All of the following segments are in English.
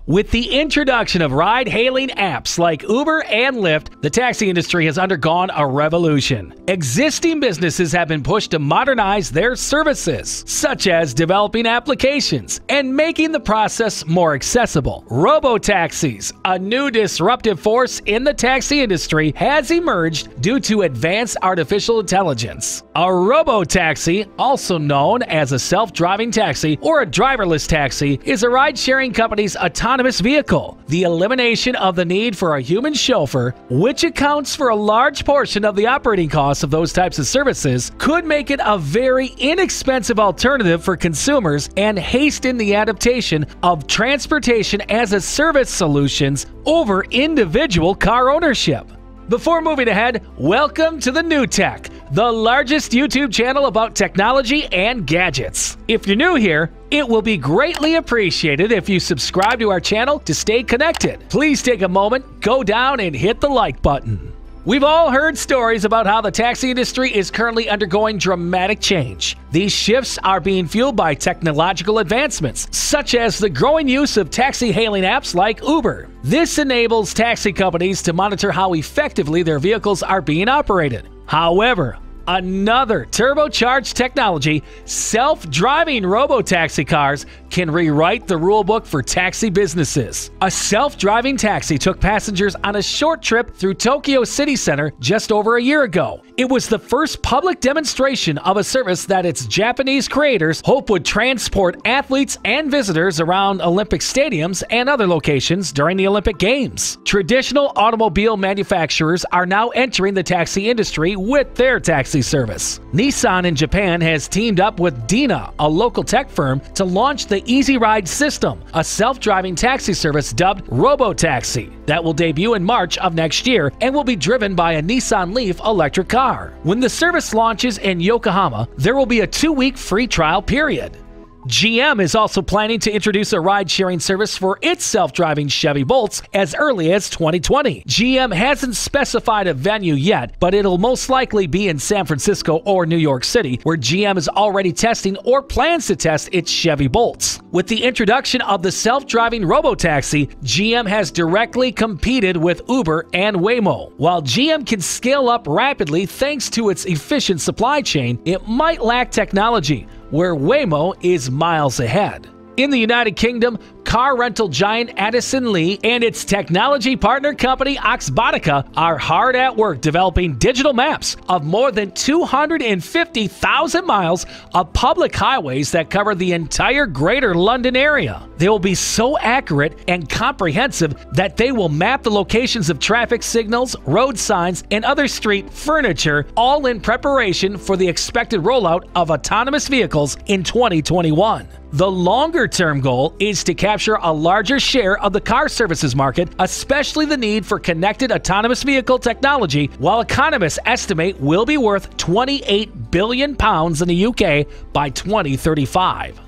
With the introduction of ride-hailing apps like Uber and Lyft, the taxi industry has undergone a revolution. Existing businesses have been pushed to modernize their services, such as developing applications and making the process more accessible. Robotaxis, a new disruptive force in the taxi industry, has emerged due to advanced artificial intelligence. A robotaxi, also known as a self-driving taxi or a driverless taxi, is a ride-sharing company's autonomous vehicle. The elimination of the need for a human chauffeur, which accounts for a large portion of the operating costs of those types of services, could make it a very inexpensive alternative for consumers and hasten the adaptation of transportation as a service solutions over individual car ownership. Before moving ahead, welcome to the New Tech, the largest YouTube channel about technology and gadgets. If you're new here, it will be greatly appreciated if you subscribe to our channel to stay connected. Please take a moment, go down and hit the like button. We've all heard stories about how the taxi industry is currently undergoing dramatic change. These shifts are being fueled by technological advancements, such as the growing use of taxi-hailing apps like Uber. This enables taxi companies to monitor how effectively their vehicles are being operated. However, another turbocharged technology, self-driving robotaxi cars, can rewrite the rulebook for taxi businesses. A self-driving taxi took passengers on a short trip through Tokyo City Center just over a year ago. It was the first public demonstration of a service that its Japanese creators hope would transport athletes and visitors around Olympic stadiums and other locations during the Olympic Games. Traditional automobile manufacturers are now entering the taxi industry with their taxi service. Nissan in Japan has teamed up with Dina, a local tech firm, to launch the Easy Ride system, a self-driving taxi service dubbed Robotaxi that will debut in March of next year and will be driven by a Nissan Leaf electric car. When the service launches in Yokohama, there will be a 2-week free trial period. GM is also planning to introduce a ride-sharing service for its self-driving Chevy Bolts as early as 2020. GM hasn't specified a venue yet, but it'll most likely be in San Francisco or New York City, where GM is already testing or plans to test its Chevy Bolts. With the introduction of the self-driving robotaxi, GM has directly competed with Uber and Waymo. While GM can scale up rapidly thanks to its efficient supply chain, it might lack technology, where Waymo is miles ahead. In the United Kingdom, car rental giant Addison Lee and its technology partner company Oxbotica are hard at work developing digital maps of more than 250,000 miles of public highways that cover the entire Greater London area. They will be so accurate and comprehensive that they will map the locations of traffic signals, road signs, and other street furniture, all in preparation for the expected rollout of autonomous vehicles in 2021. The longer-term goal is to capture a larger share of the car services market, especially the need for connected autonomous vehicle technology, while economists estimate will be worth £28 billion in the UK by 2035.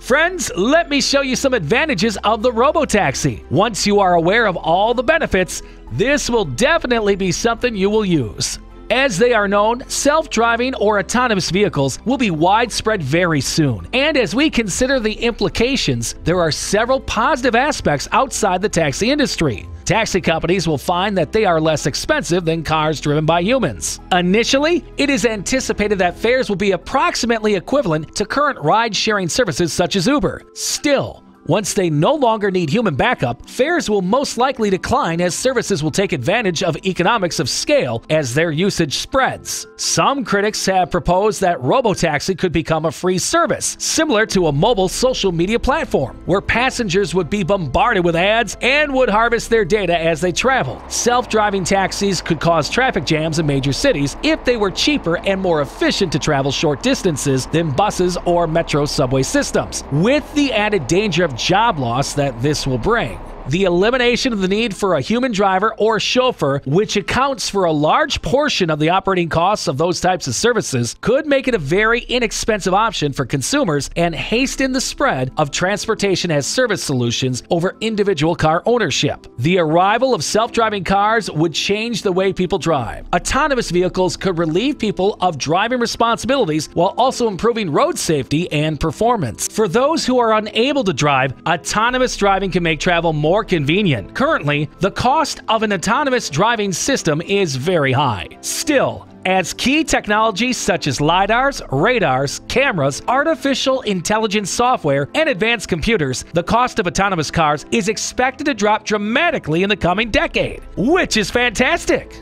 Friends, let me show you some advantages of the robotaxi. Once you are aware of all the benefits, this will definitely be something you will use. As they are known, self-driving or autonomous vehicles will be widespread very soon. And as we consider the implications, there are several positive aspects outside the taxi industry. Taxi companies will find that they are less expensive than cars driven by humans. Initially, it is anticipated that fares will be approximately equivalent to current ride-sharing services such as Uber. Still, once they no longer need human backup, fares will most likely decline as services will take advantage of economics of scale as their usage spreads. Some critics have proposed that robotaxi could become a free service, similar to a mobile social media platform, where passengers would be bombarded with ads and would harvest their data as they travel. Self-driving taxis could cause traffic jams in major cities if they were cheaper and more efficient to travel short distances than buses or metro subway systems, with the added danger of job loss that this will bring. The elimination of the need for a human driver or chauffeur, which accounts for a large portion of the operating costs of those types of services, could make it a very inexpensive option for consumers and hasten the spread of transportation as service solutions over individual car ownership. The arrival of self-driving cars would change the way people drive. Autonomous vehicles could relieve people of driving responsibilities while also improving road safety and performance. For those who are unable to drive, autonomous driving can make travel more convenient. Currently, the cost of an autonomous driving system is very high. Still, as key technologies such as LiDARs, radars, cameras, artificial intelligence software, and advanced computers, the cost of autonomous cars is expected to drop dramatically in the coming decade, which is fantastic.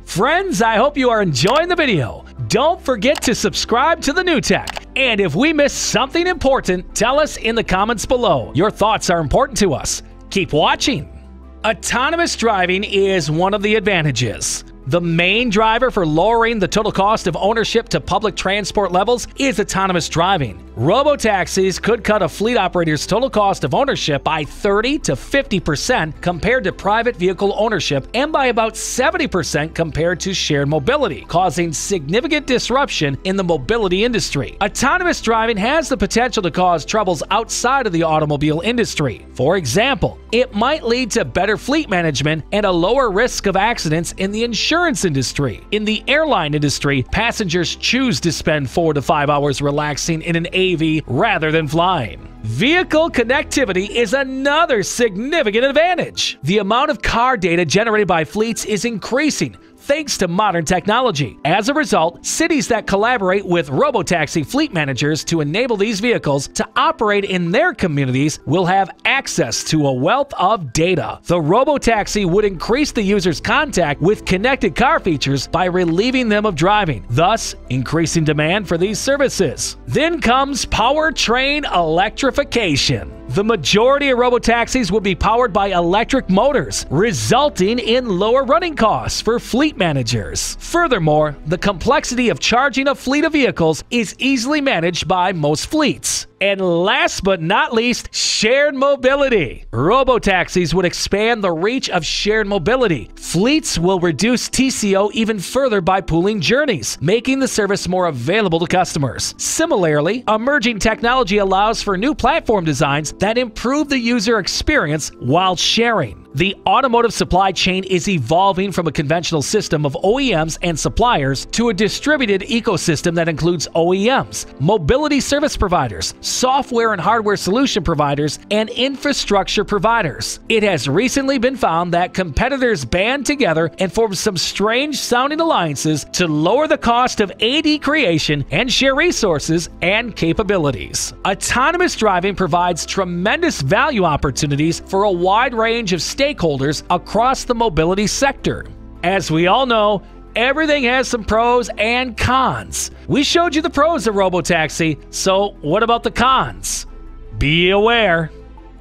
Friends, I hope you are enjoying the video. Don't forget to subscribe to the New Tech. And if we missed something important, tell us in the comments below. Your thoughts are important to us. Keep watching. Autonomous driving is one of the advantages. The main driver for lowering the total cost of ownership to public transport levels is autonomous driving. Robotaxis could cut a fleet operator's total cost of ownership by 30 to 50% compared to private vehicle ownership and by about 70% compared to shared mobility, causing significant disruption in the mobility industry. Autonomous driving has the potential to cause troubles outside of the automobile industry. For example, it might lead to better fleet management and a lower risk of accidents in the insurance industry. In the airline industry, passengers choose to spend 4 to 5 hours relaxing in an AV rather than flying. Vehicle connectivity is another significant advantage. The amount of car data generated by fleets is increasing thanks to modern technology. As a result, cities that collaborate with robotaxi fleet managers to enable these vehicles to operate in their communities will have access to a wealth of data. The robotaxi would increase the user's contact with connected car features by relieving them of driving, thus increasing demand for these services. Then comes POWERTRAIN electrification. The majority of robotaxis will be powered by electric motors, resulting in lower running costs for fleet managers. Furthermore, the complexity of charging a fleet of vehicles is easily managed by most fleets. And last but not least, shared mobility. Robotaxis would expand the reach of shared mobility. Fleets will reduce TCO even further by pooling journeys, making the service more available to customers. Similarly, emerging technology allows for new platform designs that improve the user experience while sharing. The automotive supply chain is evolving from a conventional system of OEMs and suppliers to a distributed ecosystem that includes OEMs, mobility service providers, software and hardware solution providers, and infrastructure providers. It has recently been found that competitors band together and form some strange-sounding alliances to lower the cost of AD creation and share resources and capabilities. Autonomous driving provides tremendous value opportunities for a wide range of stakeholders across the mobility sector. As we all know, everything has some pros and cons. We showed you the pros of Robotaxi, so what about the cons? Be aware.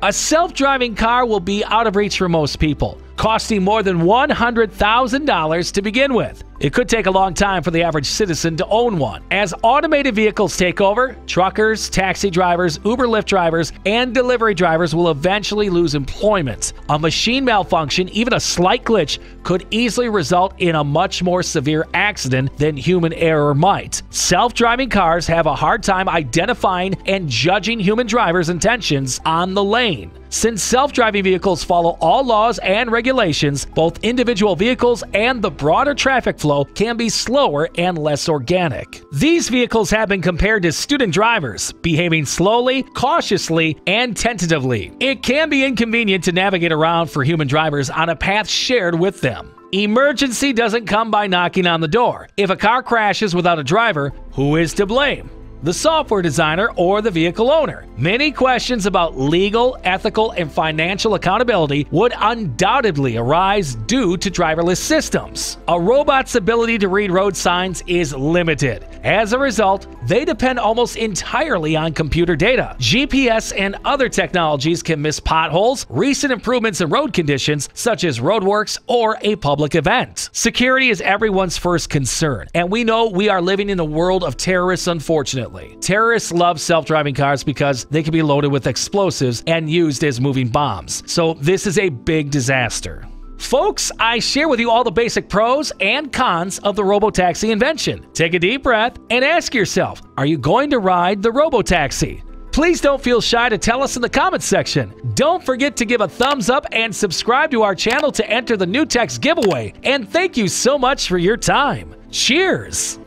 A self-driving car will be out of reach for most people, costing more than $100,000 to begin with. It could take a long time for the average citizen to own one. As automated vehicles take over, truckers, taxi drivers, Uber Lyft drivers, and delivery drivers will eventually lose employment. A machine malfunction, even a slight glitch, could easily result in a much more severe accident than human error might. Self-driving cars have a hard time identifying and judging human drivers' intentions on the lane. Since self-driving vehicles follow all laws and regulations, both individual vehicles and the broader traffic flow can be slower and less organic. These vehicles have been compared to student drivers, behaving slowly, cautiously, and tentatively. It can be inconvenient to navigate around for human drivers on a path shared with them. Emergency doesn't come by knocking on the door. If a car crashes without a driver, who is to blame? The software designer or the vehicle owner? Many questions about legal, ethical, and financial accountability would undoubtedly arise due to driverless systems. A robot's ability to read road signs is limited. As a result, they depend almost entirely on computer data. GPS and other technologies can miss potholes, recent improvements in road conditions such as roadworks, or a public event. Security is everyone's first concern, and we know we are living in a world of terrorists, unfortunately. Unfortunately, terrorists love self-driving cars because they can be loaded with explosives and used as moving bombs. So this is a big disaster. Folks, I share with you all the basic pros and cons of the Robotaxi invention. Take a deep breath and ask yourself, are you going to ride the Robotaxi? Please don't feel shy to tell us in the comments section. Don't forget to give a thumbs up and subscribe to our channel to enter the new text giveaway. And thank you so much for your time. Cheers!